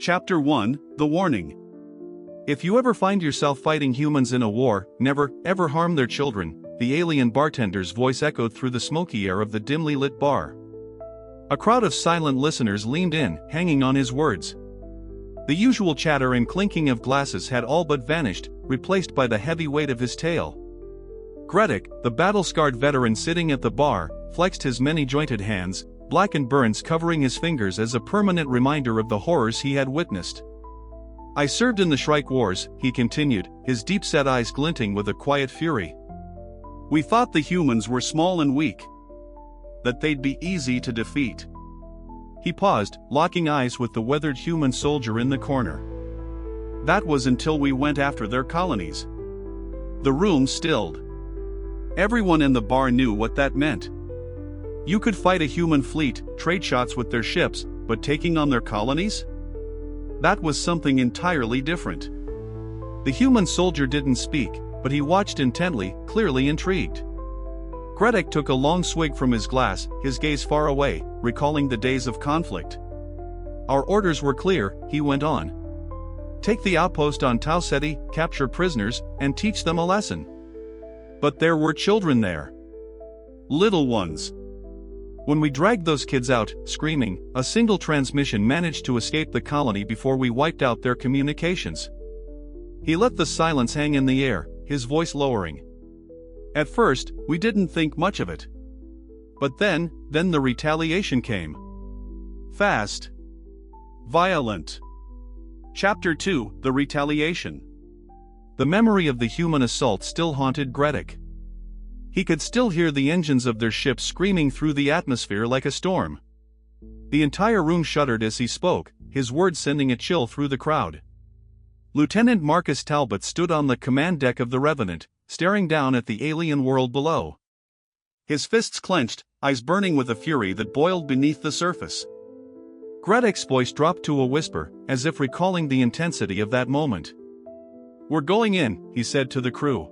Chapter 1, The Warning. If you ever find yourself fighting humans in a war, never, ever harm their children, the alien bartender's voice echoed through the smoky air of the dimly lit bar. A crowd of silent listeners leaned in, hanging on his words. The usual chatter and clinking of glasses had all but vanished, replaced by the heavy weight of his tale. Gredick, the battle-scarred veteran sitting at the bar, flexed his many-jointed hands, blackened burns covering his fingers as a permanent reminder of the horrors he had witnessed. I served in the Shrike Wars, he continued, his deep-set eyes glinting with a quiet fury. We thought the humans were small and weak, that they'd be easy to defeat. He paused, locking eyes with the weathered human soldier in the corner. That was until we went after their colonies. The room stilled. Everyone in the bar knew what that meant. You could fight a human fleet, trade shots with their ships, but taking on their colonies? That was something entirely different. The human soldier didn't speak, but he watched intently, clearly intrigued. Gredick took a long swig from his glass, his gaze far away, recalling the days of conflict. Our orders were clear, he went on. Take the outpost on Tau Ceti, capture prisoners, and teach them a lesson. But there were children there. Little ones. When we dragged those kids out, screaming, a single transmission managed to escape the colony before we wiped out their communications. He let the silence hang in the air, his voice lowering. At first, we didn't think much of it. But then the retaliation came. Fast. Violent. Chapter 2, The Retaliation. The memory of the human assault still haunted Gredick. He could still hear the engines of their ship screaming through the atmosphere like a storm. The entire room shuddered as he spoke, his words sending a chill through the crowd. Lieutenant Marcus Talbot stood on the command deck of the Revenant, staring down at the alien world below. His fists clenched, eyes burning with a fury that boiled beneath the surface. Gredick's voice dropped to a whisper, as if recalling the intensity of that moment. "We're going in," he said to the crew.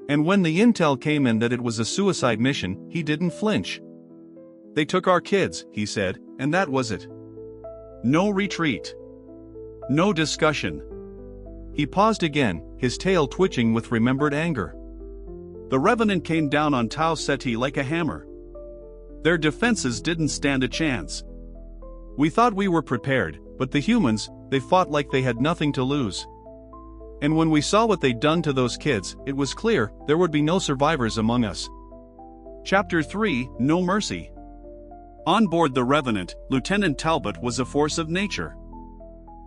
And when the intel came in that it was a suicide mission, he didn't flinch. "They took our kids," he said, "and that was it. No retreat. No discussion." He paused again, his tail twitching with remembered anger. The Revenant came down on Tau Ceti like a hammer. Their defenses didn't stand a chance. We thought we were prepared, but the humans, they fought like they had nothing to lose. And when we saw what they'd done to those kids, it was clear there would be no survivors among us. Chapter 3, No Mercy. On board the Revenant, Lieutenant Talbot was a force of nature.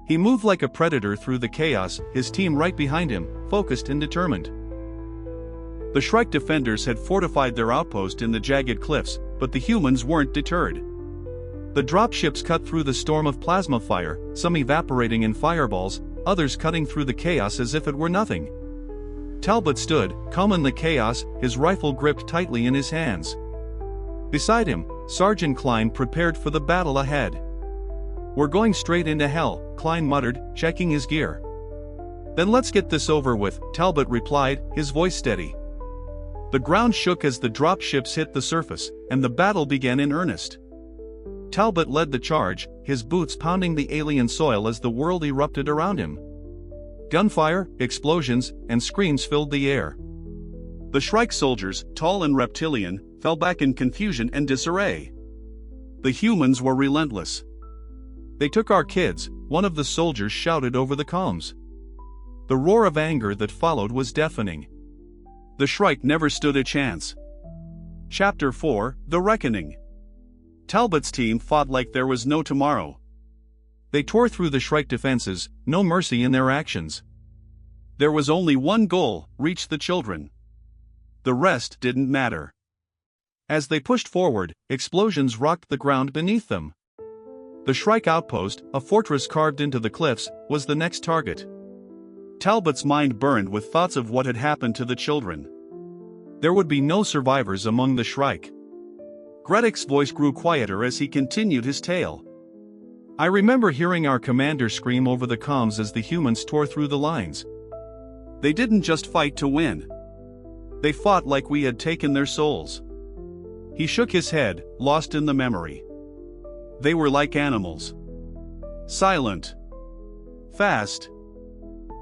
He moved like a predator through the chaos, his team right behind him, focused and determined. The Shrike defenders had fortified their outpost in the jagged cliffs, but the humans weren't deterred. The dropships cut through the storm of plasma fire, some evaporating in fireballs, others cutting through the chaos as if it were nothing. Talbot stood, calm in the chaos, his rifle gripped tightly in his hands. Beside him, Sergeant Klein prepared for the battle ahead. "We're going straight into hell," Klein muttered, checking his gear. "Then let's get this over with," Talbot replied, his voice steady. The ground shook as the dropships hit the surface, and the battle began in earnest. Talbot led the charge, his boots pounding the alien soil as the world erupted around him. Gunfire, explosions, and screams filled the air. The Shrike soldiers, tall and reptilian, fell back in confusion and disarray. The humans were relentless. "They took our kids," one of the soldiers shouted over the comms. The roar of anger that followed was deafening. The Shrike never stood a chance. Chapter 4, The Reckoning. Talbot's team fought like there was no tomorrow. They tore through the Shrike defenses, no mercy in their actions. There was only one goal: reach the children. The rest didn't matter. As they pushed forward, explosions rocked the ground beneath them. The Shrike outpost, a fortress carved into the cliffs, was the next target. Talbot's mind burned with thoughts of what had happened to the children. There would be no survivors among the Shrike. Gredick's voice grew quieter as he continued his tale. "I remember hearing our commander scream over the comms as the humans tore through the lines. They didn't just fight to win. They fought like we had taken their souls." He shook his head, lost in the memory. They were like animals. Silent. fast,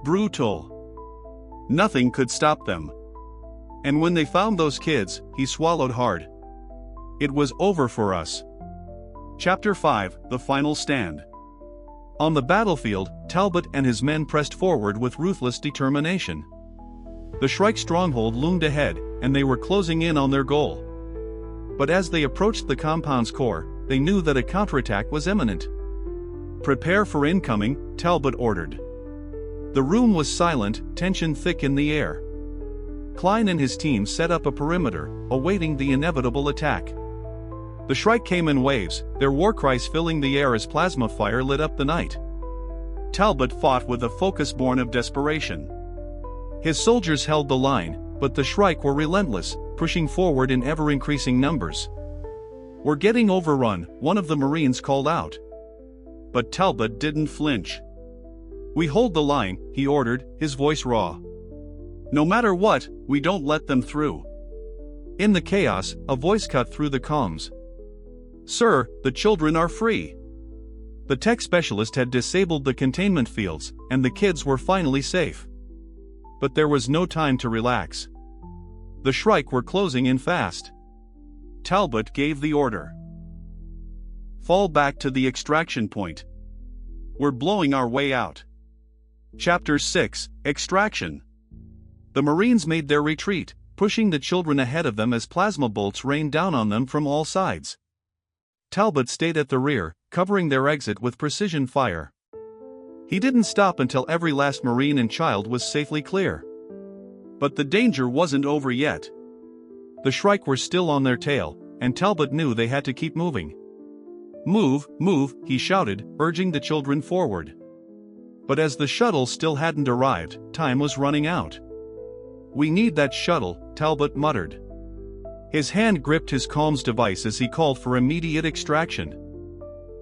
brutal. Nothing could stop them. And when they found those kids, he swallowed hard. It was over for us. Chapter 5: The Final Stand. On the battlefield, Talbot and his men pressed forward with ruthless determination. The Shrike stronghold loomed ahead, and they were closing in on their goal. But as they approached the compound's core, they knew that a counterattack was imminent. "Prepare for incoming," Talbot ordered. The room was silent, tension thick in the air. Klein and his team set up a perimeter, awaiting the inevitable attack. The Shrike came in waves, their war cries filling the air as plasma fire lit up the night. Talbot fought with a focus born of desperation. His soldiers held the line, but the Shrike were relentless, pushing forward in ever-increasing numbers. "We're getting overrun," one of the Marines called out. But Talbot didn't flinch. "We hold the line," he ordered, his voice raw. "No matter what, we don't let them through." In the chaos, a voice cut through the comms. "Sir, the children are free." The tech specialist had disabled the containment fields, and the kids were finally safe. But there was no time to relax. The Shrike were closing in fast. Talbot gave the order. "Fall back to the extraction point. We're blowing our way out." Chapter 6: Extraction. The Marines made their retreat, pushing the children ahead of them as plasma bolts rained down on them from all sides. Talbot stayed at the rear, covering their exit with precision fire. He didn't stop until every last Marine and child was safely clear. But the danger wasn't over yet. The Shrike were still on their tail, and Talbot knew they had to keep moving. "Move, move," he shouted, urging the children forward. But as the shuttle still hadn't arrived, time was running out. "We need that shuttle," Talbot muttered. His hand gripped his comms device as he called for immediate extraction.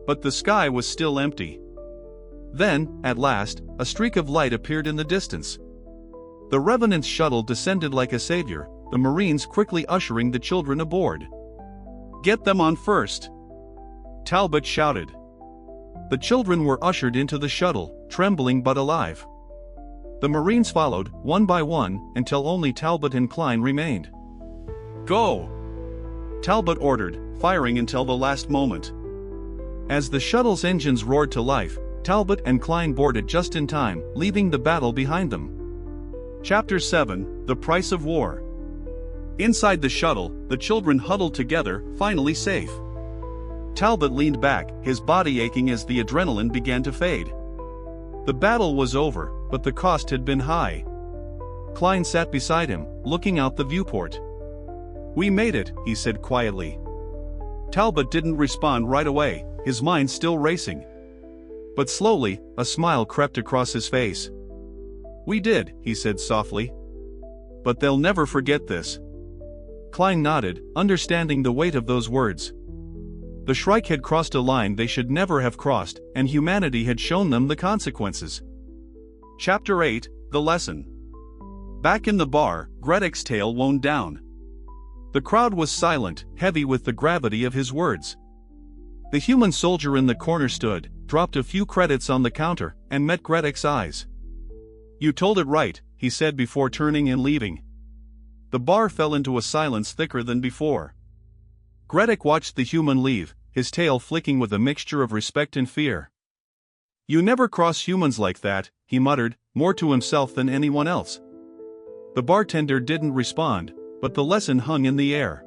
But the sky was still empty. Then, at last, a streak of light appeared in the distance. The Revenant's shuttle descended like a savior, the Marines quickly ushering the children aboard. "Get them on first," Talbot shouted. The children were ushered into the shuttle, trembling but alive. The Marines followed, one by one, until only Talbot and Klein remained. "Go!" Talbot ordered, firing until the last moment. As the shuttle's engines roared to life, Talbot and Klein boarded just in time, leaving the battle behind them. Chapter 7: The Price of War. Inside the shuttle, the children huddled together, finally safe. Talbot leaned back, his body aching as the adrenaline began to fade. The battle was over, but the cost had been high. Klein sat beside him, looking out the viewport. "We made it," he said quietly. Talbot didn't respond right away, his mind still racing. But slowly, a smile crept across his face. "We did," he said softly. "But they'll never forget this." Klein nodded, understanding the weight of those words. The Shrike had crossed a line they should never have crossed, and humanity had shown them the consequences. Chapter 8: The Lesson. Back in the bar, Gredek's tail wound down. The crowd was silent, heavy with the gravity of his words. The human soldier in the corner stood, dropped a few credits on the counter, and met Gredek's eyes. "You told it right," he said before turning and leaving. The bar fell into a silence thicker than before. Gredek watched the human leave, his tail flicking with a mixture of respect and fear. "You never cross humans like that," he muttered, more to himself than anyone else. The bartender didn't respond, but the lesson hung in the air.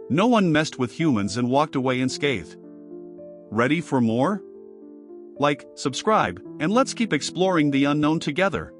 No one messed with humans and walked away unscathed. Ready for more? Like, subscribe, and let's keep exploring the unknown together.